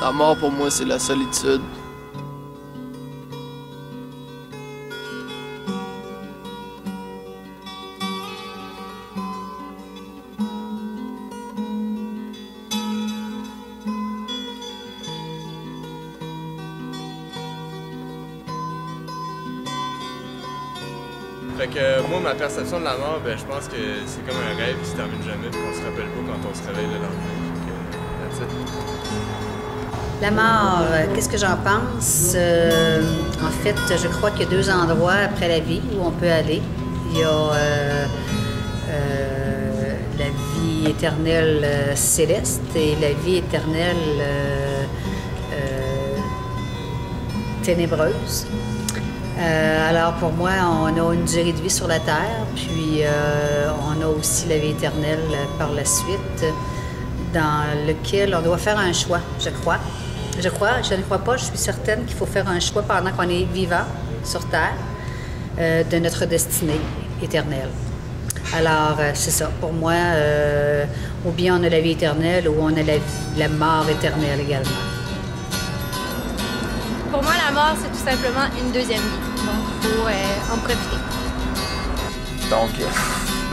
La mort pour moi, c'est la solitude. Fait que moi, ma perception de la mort, ben, je pense que c'est comme un rêve qui se termine jamais et qu'on se rappelle pas quand on se réveille le lendemain. Fait que, that's it. La mort, qu'est-ce que j'en pense? En fait, je crois qu'il y a deux endroits après la vie où on peut aller. Il y a la vie éternelle céleste et la vie éternelle ténébreuse. Alors pour moi, on a une durée de vie sur la Terre, puis on a aussi la vie éternelle par la suite, dans lequel on doit faire un choix, je crois. Je ne crois pas, je suis certaine qu'il faut faire un choix pendant qu'on est vivant sur Terre de notre destinée éternelle. Alors, c'est ça. Pour moi, ou bien on a la vie éternelle ou on a la mort éternelle également. Pour moi, la mort, c'est tout simplement une deuxième vie. Donc, il faut en profiter. Donc,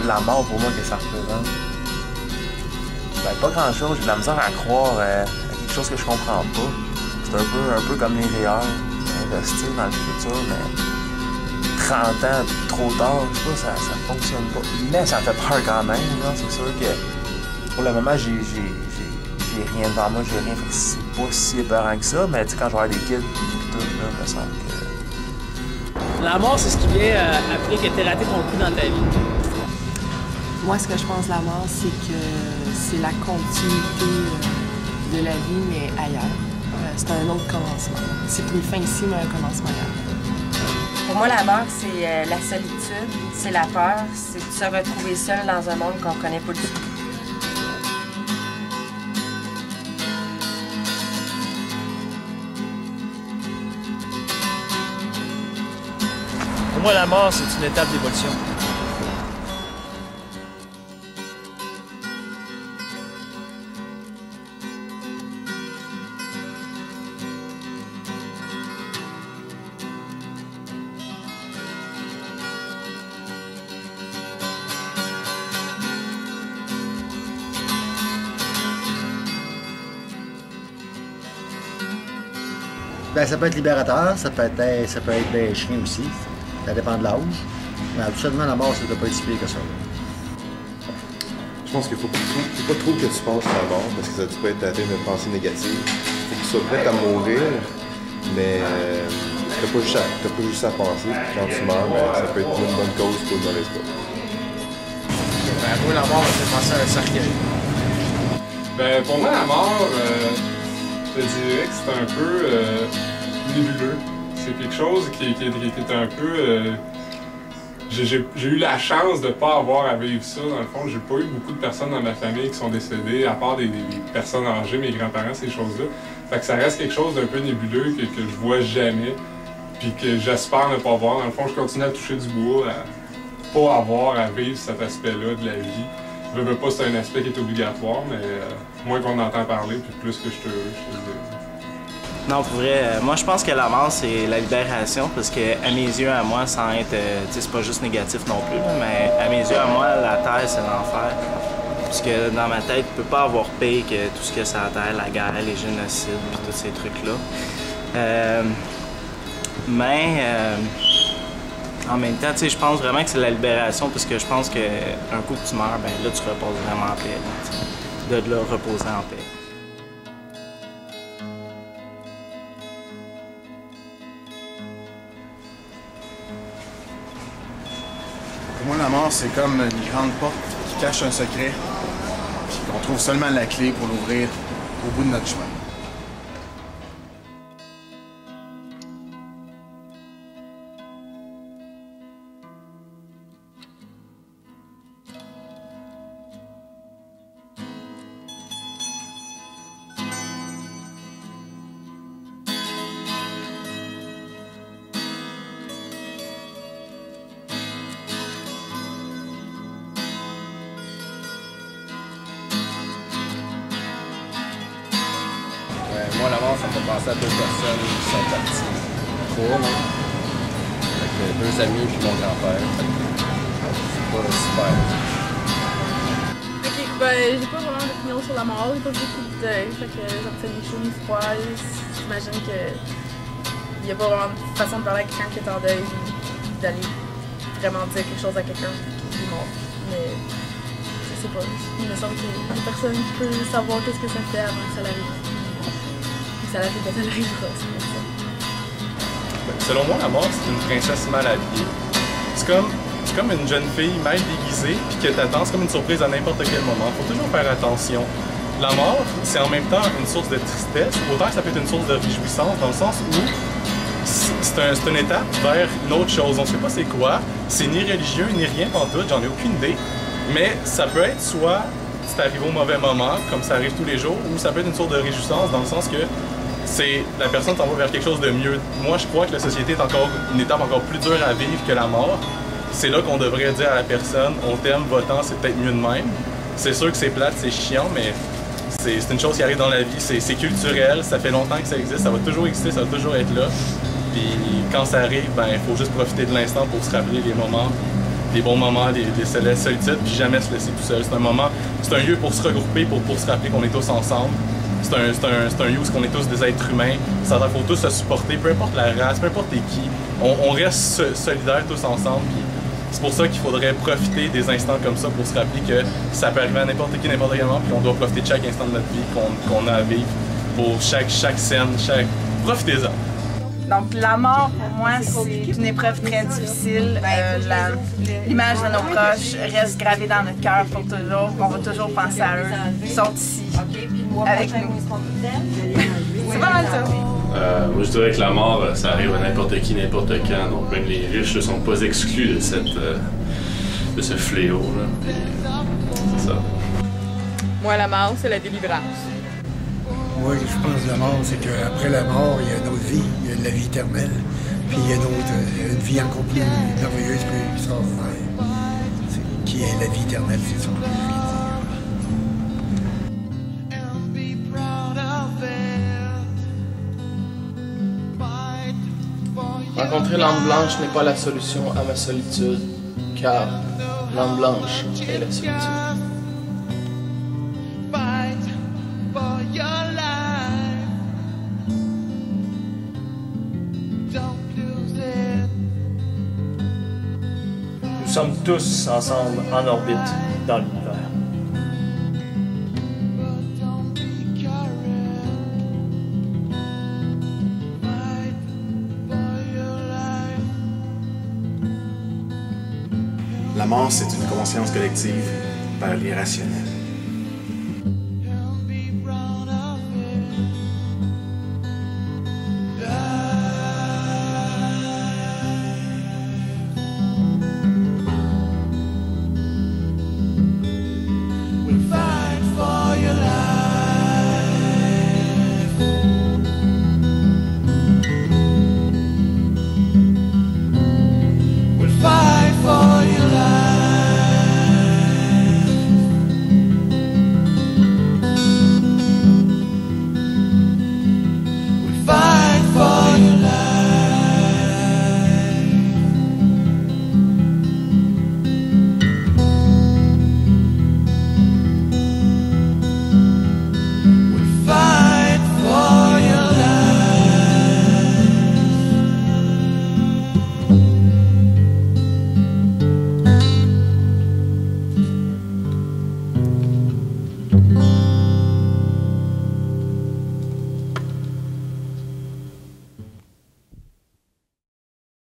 la mort, pour moi, que ça représente? Ben, pas grand-chose. J'ai de la misère à croire à quelque chose que je comprends pas. C'est un peu comme les REER, investir dans le futur, mais 30 ans trop tard, je sais pas, ça fonctionne pas. Mais ça fait peur quand même, c'est sûr que pour le moment, j'ai rien devant moi, j'ai rien, fait que c'est pas si épeurant que ça, mais tu sais, quand je vais avoir des kids, tout, là, me semble que... La mort, c'est ce qui vient après que tu aies raté ton coup dans ta vie. Moi, ce que je pense de la mort, c'est que c'est la continuité de la vie, mais ailleurs. C'est un autre commencement. C'est une fin ici, mais un commencement ailleurs. Pour moi, la mort, c'est la solitude, c'est la peur, c'est de se retrouver seul dans un monde qu'on connaît pas du tout. Pour moi, la mort, c'est une étape d'évolution. Ben, ça peut être libérateur, ça peut être bien chien aussi. Ça dépend de l'âge. Mais absolument, la mort, ça ne doit pas être si pire que ça. Je pense qu'il faut pas trop que tu penses à la mort, parce que ça peut être atteint de pensées négatives. Il faut que tu sois prêt à mourir, mais t'as pas juste à penser. Quand tu meurs, ben, ça peut être pour une bonne cause ou pour une mauvaise cause. Ben, moi, la mort, ça fait penser à un cercueil. Ben, pour moi, la mort, je te dirais que c'est un peu nébuleux. C'est quelque chose qui est un peu... J'ai eu la chance de ne pas avoir à vivre ça. Dans le fond, j'ai pas eu beaucoup de personnes dans ma famille qui sont décédées, à part des personnes âgées, mes grands-parents, ces choses-là. Fait que ça reste quelque chose d'un peu nébuleux que je vois jamais, puis que j'espère ne pas voir. Dans le fond, je continue à toucher du bois, à pas avoir à vivre cet aspect-là de la vie. Je veux pas, c'est un aspect qui est obligatoire, mais moins qu'on entend parler, puis plus que je te le dis. Non, pour vrai, moi je pense que la mort c'est la libération parce que à mes yeux, à moi, sans être, c'est pas juste négatif non plus, là, mais à mes yeux, à moi, la terre c'est l'enfer. Parce que dans ma tête, je peux pas avoir pire que tout ce que c'est la terre, la guerre, les génocides, puis tous ces trucs-là. En même temps, je pense vraiment que c'est la libération parce que je pense qu'un coup que tu meurs, ben là tu reposes vraiment en paix, de le reposer en paix. Pour moi, la mort, c'est comme une grande porte qui cache un secret, puis qu'on trouve seulement la clé pour l'ouvrir au bout de notre chemin. moi, la mort, ça me fait penser à 2 personnes qui sont parties. 3, non? Avec 2 amis puis mon grand-père. C'est pas super. Ok, ben, j'ai pas vraiment d'opinion sur la mort, j'ai pas beaucoup de deuil, fait que ça me fait ni chaud ni froid. J'imagine que il y a pas vraiment de façon de parler à quelqu'un qui est en deuil, d'aller vraiment dire quelque chose à quelqu'un qui est mort. Mais je sais pas, il me semble qu'il y a personne qui peut savoir qu'est-ce que ça fait avant que ça l'arrive. Si ça l'arrive, ça l'arrivera, c'est comme ça. Selon moi, la mort, c'est une princesse mal habillée. C'est comme une jeune fille mal déguisée puis que t'attends, c'est comme une surprise à n'importe quel moment. Faut toujours faire attention. La mort, c'est en même temps une source de tristesse, autant que ça peut être une source de réjouissance, dans le sens où c'est une étape vers une autre chose. On ne sait pas c'est quoi, c'est ni religieux ni rien pantoute, j'en ai aucune idée. Mais ça peut être soit c'est arrivé au mauvais moment, comme ça arrive tous les jours, ou ça peut être une source de réjouissance dans le sens que c'est la personne t'envoie vers quelque chose de mieux. Moi, je crois que la société est encore une étape encore plus dure à vivre que la mort. C'est là qu'on devrait dire à la personne, on t'aime, va-t'en, c'est peut-être mieux de même. C'est sûr que c'est plate, c'est chiant, mais c'est une chose qui arrive dans la vie, c'est culturel, ça fait longtemps que ça existe, ça va toujours exister, ça va toujours être là. Puis quand ça arrive, ben il faut juste profiter de l'instant pour se rappeler les moments, les bons moments, les solitudes, puis jamais se laisser tout seul. C'est un lieu pour se regrouper, pour se rappeler qu'on est tous ensemble. C'est un lieu où on est tous des êtres humains. Ça faut tous se supporter, peu importe la race, peu importe qui. On reste solidaires tous ensemble. Puis c'est pour ça qu'il faudrait profiter des instants comme ça pour se rappeler que ça peut arriver à n'importe qui, n'importe quel moment, puis on doit profiter de chaque instant de notre vie qu'on a à vivre pour chaque scène, profitez-en. Donc la mort, pour moi, c'est une épreuve très difficile. L'image de nos proches reste gravée dans notre cœur pour toujours. On va toujours penser à eux. Ils sont ici, avec nous. C'est pas mal ça. Moi, je dirais que la mort, ça arrive à n'importe qui, n'importe quand. Donc même les riches ne sont pas exclus de ce fléau. C'est ça. Moi, la mort, c'est la délivrance. Moi, je pense que la mort, c'est qu'après la mort, il y a une autre vie, il y a la vie éternelle, puis il y a une vie encore plus merveilleuse, plus extraordinaire, qui est la vie éternelle, c'est ça que je viens de dire. Rencontrer l'âme blanche n'est pas la solution à ma solitude, car l'âme blanche est la solitude. Nous sommes tous ensemble en orbite dans l'univers. La mort, c'est une conscience collective par l'irrationnel.